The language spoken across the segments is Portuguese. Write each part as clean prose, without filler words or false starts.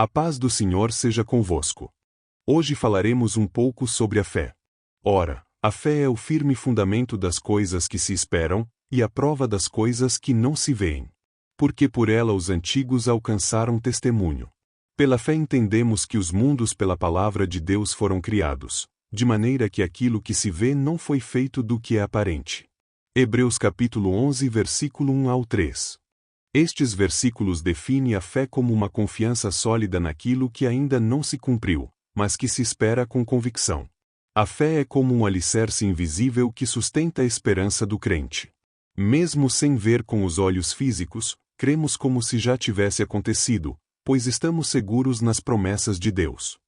A paz do Senhor seja convosco. Hoje falaremos um pouco sobre a fé. Ora, a fé é o firme fundamento das coisas que se esperam, e a prova das coisas que não se veem. Porque por ela os antigos alcançaram testemunho. Pela fé entendemos que os mundos pela palavra de Deus foram criados, de maneira que aquilo que se vê não foi feito do que é aparente. Hebreus capítulo 11 versículo 1 ao 3. Estes versículos definem a fé como uma confiança sólida naquilo que ainda não se cumpriu, mas que se espera com convicção. A fé é como um alicerce invisível que sustenta a esperança do crente. Mesmo sem ver com os olhos físicos, cremos como se já tivesse acontecido, pois estamos seguros nas promessas de Deus.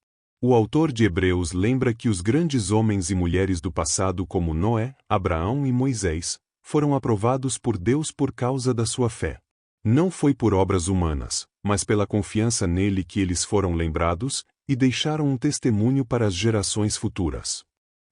O autor de Hebreus lembra que os grandes homens e mulheres do passado como Noé, Abraão e Moisés, foram aprovados por Deus por causa da sua fé. Não foi por obras humanas, mas pela confiança nele que eles foram lembrados, e deixaram um testemunho para as gerações futuras.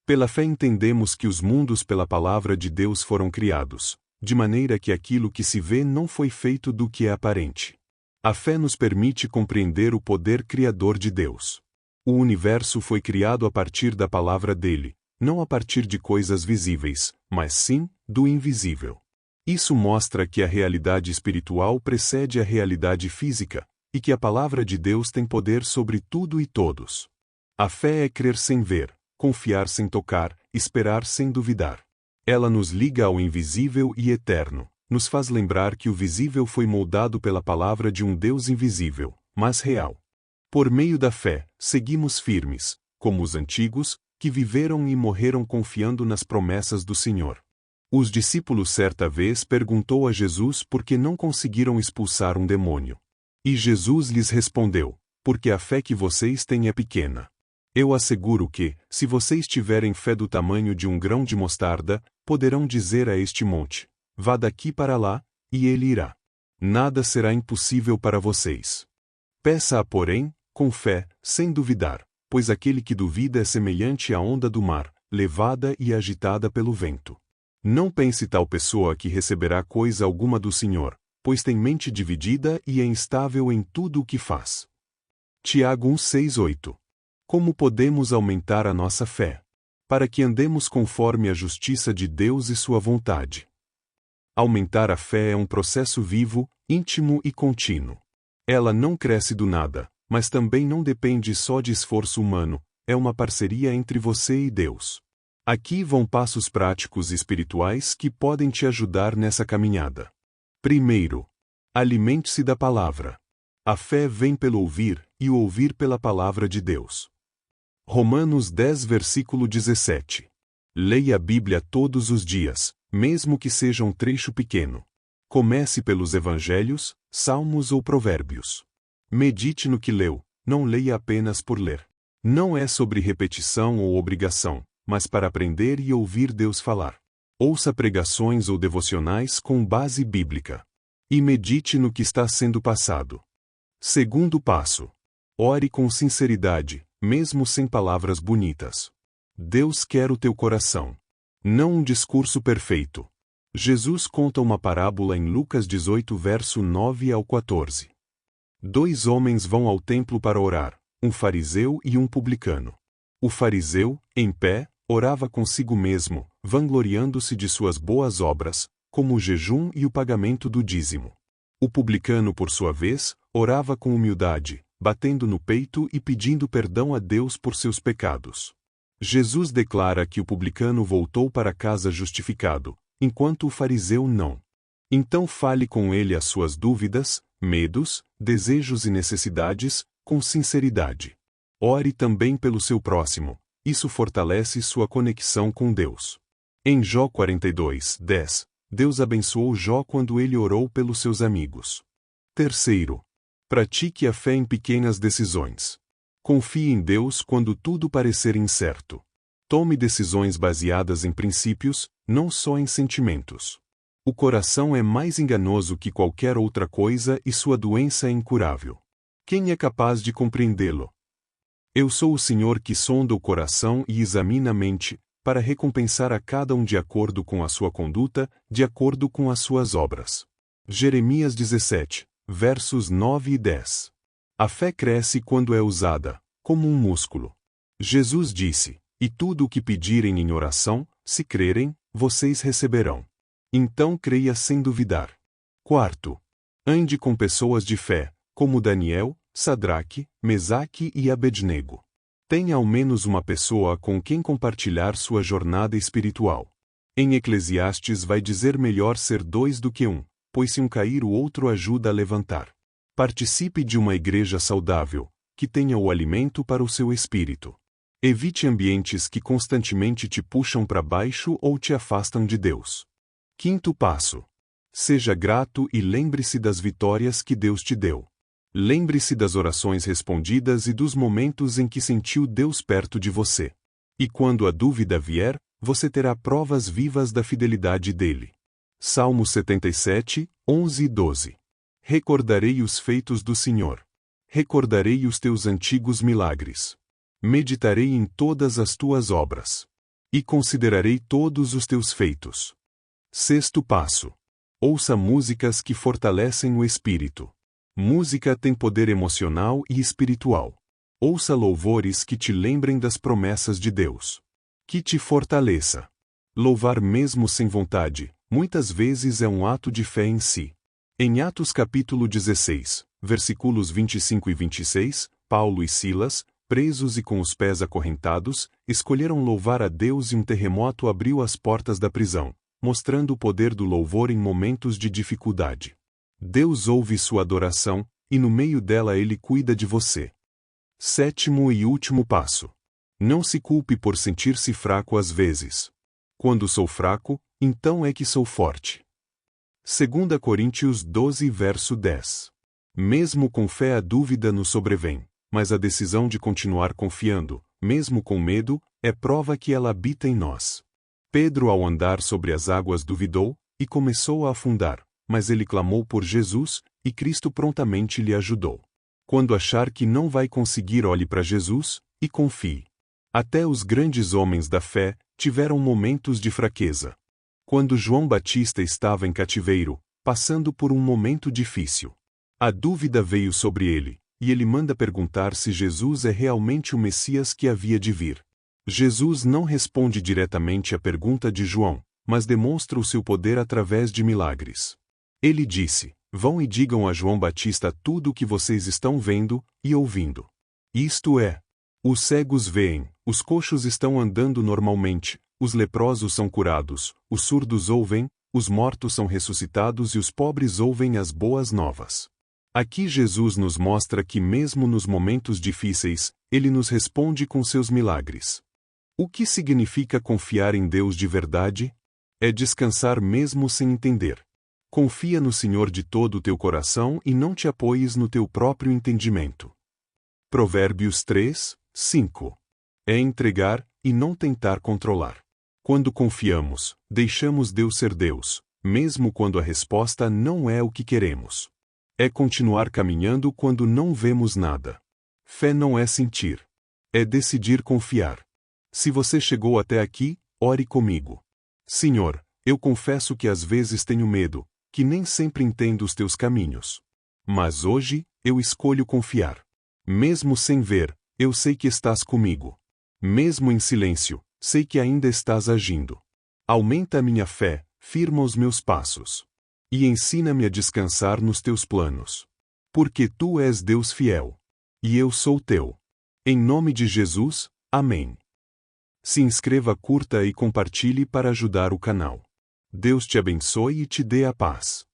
Pela fé entendemos que os mundos pela palavra de Deus foram criados, de maneira que aquilo que se vê não foi feito do que é aparente. A fé nos permite compreender o poder criador de Deus. O universo foi criado a partir da palavra dele, não a partir de coisas visíveis, mas sim, do invisível. Isso mostra que a realidade espiritual precede a realidade física, e que a palavra de Deus tem poder sobre tudo e todos. A fé é crer sem ver, confiar sem tocar, esperar sem duvidar. Ela nos liga ao invisível e eterno, nos faz lembrar que o visível foi moldado pela palavra de um Deus invisível, mas real. Por meio da fé, seguimos firmes, como os antigos, que viveram e morreram confiando nas promessas do Senhor. Os discípulos certa vez perguntou a Jesus por que não conseguiram expulsar um demônio. E Jesus lhes respondeu: porque a fé que vocês têm é pequena. Eu asseguro que, se vocês tiverem fé do tamanho de um grão de mostarda, poderão dizer a este monte: vá daqui para lá, e ele irá. Nada será impossível para vocês. Peça-a, porém, com fé, sem duvidar, pois aquele que duvida é semelhante à onda do mar, levada e agitada pelo vento. Não pense tal pessoa que receberá coisa alguma do Senhor, pois tem mente dividida e é instável em tudo o que faz. Tiago 1:6-8. Como podemos aumentar a nossa fé? Para que andemos conforme a justiça de Deus e sua vontade. Aumentar a fé é um processo vivo, íntimo e contínuo. Ela não cresce do nada, mas também não depende só de esforço humano, é uma parceria entre você e Deus. Aqui vão passos práticos e espirituais que podem te ajudar nessa caminhada. Primeiro, alimente-se da palavra. A fé vem pelo ouvir, e o ouvir pela palavra de Deus. Romanos 10 versículo 17. Leia a Bíblia todos os dias, mesmo que seja um trecho pequeno. Comece pelos evangelhos, salmos ou provérbios. Medite no que leu, não leia apenas por ler. Não é sobre repetição ou obrigação, mas para aprender e ouvir Deus falar. Ouça pregações ou devocionais com base bíblica. E medite no que está sendo passado. Segundo passo. Ore com sinceridade, mesmo sem palavras bonitas. Deus quer o teu coração. Não um discurso perfeito. Jesus conta uma parábola em Lucas 18 verso 9 ao 14. 2 homens vão ao templo para orar, um fariseu e um publicano. O fariseu, em pé, orava consigo mesmo, vangloriando-se de suas boas obras, como o jejum e o pagamento do dízimo. O publicano, por sua vez, orava com humildade, batendo no peito e pedindo perdão a Deus por seus pecados. Jesus declara que o publicano voltou para casa justificado, enquanto o fariseu não. Então fale com ele as suas dúvidas, medos, desejos e necessidades, com sinceridade. Ore também pelo seu próximo. Isso fortalece sua conexão com Deus. Em Jó 42:10, Deus abençoou Jó quando ele orou pelos seus amigos. Terceiro, pratique a fé em pequenas decisões. Confie em Deus quando tudo parecer incerto. Tome decisões baseadas em princípios, não só em sentimentos. O coração é mais enganoso que qualquer outra coisa e sua doença é incurável. Quem é capaz de compreendê-lo? Eu sou o Senhor que sonda o coração e examina a mente, para recompensar a cada um de acordo com a sua conduta, de acordo com as suas obras. Jeremias 17, versos 9 e 10. A fé cresce quando é usada, como um músculo. Jesus disse: "E tudo o que pedirem em oração, se crerem, vocês receberão." Então creia sem duvidar. Quarto, ande com pessoas de fé, como Daniel, Sadraque, Mesaque e Abednego. Tenha ao menos uma pessoa com quem compartilhar sua jornada espiritual. Em Eclesiastes vai dizer: melhor ser dois do que um, pois se um cair o outro ajuda a levantar. Participe de uma igreja saudável, que tenha o alimento para o seu espírito. Evite ambientes que constantemente te puxam para baixo ou te afastam de Deus. Quinto passo. Seja grato e lembre-se das vitórias que Deus te deu. Lembre-se das orações respondidas e dos momentos em que sentiu Deus perto de você. E quando a dúvida vier, você terá provas vivas da fidelidade dele. Salmo 77, 11 e 12. Recordarei os feitos do Senhor. Recordarei os teus antigos milagres. Meditarei em todas as tuas obras. E considerarei todos os teus feitos. Sexto passo. Ouça músicas que fortalecem o espírito. Música tem poder emocional e espiritual. Ouça louvores que te lembrem das promessas de Deus. Que te fortaleça. Louvar mesmo sem vontade, muitas vezes é um ato de fé em si. Em Atos capítulo 16, versículos 25 e 26, Paulo e Silas, presos e com os pés acorrentados, escolheram louvar a Deus e um terremoto abriu as portas da prisão, mostrando o poder do louvor em momentos de dificuldade. Deus ouve sua adoração, e no meio dela Ele cuida de você. Sétimo e último passo. Não se culpe por sentir-se fraco às vezes. Quando sou fraco, então é que sou forte. 2 Coríntios 12, verso 10. Mesmo com fé a dúvida nos sobrevém, mas a decisão de continuar confiando, mesmo com medo, é prova que ela habita em nós. Pedro, ao andar sobre as águas, duvidou, e começou a afundar, mas ele clamou por Jesus, e Cristo prontamente lhe ajudou. Quando achar que não vai conseguir, olhe para Jesus, e confie. Até os grandes homens da fé tiveram momentos de fraqueza. Quando João Batista estava em cativeiro, passando por um momento difícil, a dúvida veio sobre ele, e ele manda perguntar se Jesus é realmente o Messias que havia de vir. Jesus não responde diretamente à pergunta de João, mas demonstra o seu poder através de milagres. Ele disse: "Vão e digam a João Batista tudo o que vocês estão vendo e ouvindo. Isto é, os cegos veem, os coxos estão andando normalmente, os leprosos são curados, os surdos ouvem, os mortos são ressuscitados e os pobres ouvem as boas novas." Aqui Jesus nos mostra que mesmo nos momentos difíceis, Ele nos responde com seus milagres. O que significa confiar em Deus de verdade? É descansar mesmo sem entender. Confia no Senhor de todo o teu coração e não te apoies no teu próprio entendimento. Provérbios 3, 5. É entregar, e não tentar controlar. Quando confiamos, deixamos Deus ser Deus, mesmo quando a resposta não é o que queremos. É continuar caminhando quando não vemos nada. Fé não é sentir. É decidir confiar. Se você chegou até aqui, ore comigo. Senhor, eu confesso que às vezes tenho medo, que nem sempre entendo os teus caminhos. Mas hoje, eu escolho confiar. Mesmo sem ver, eu sei que estás comigo. Mesmo em silêncio, sei que ainda estás agindo. Aumenta a minha fé, firma os meus passos. E ensina-me a descansar nos teus planos. Porque tu és Deus fiel. E eu sou teu. Em nome de Jesus, amém. Se inscreva, curta e compartilhe para ajudar o canal. Deus te abençoe e te dê a paz.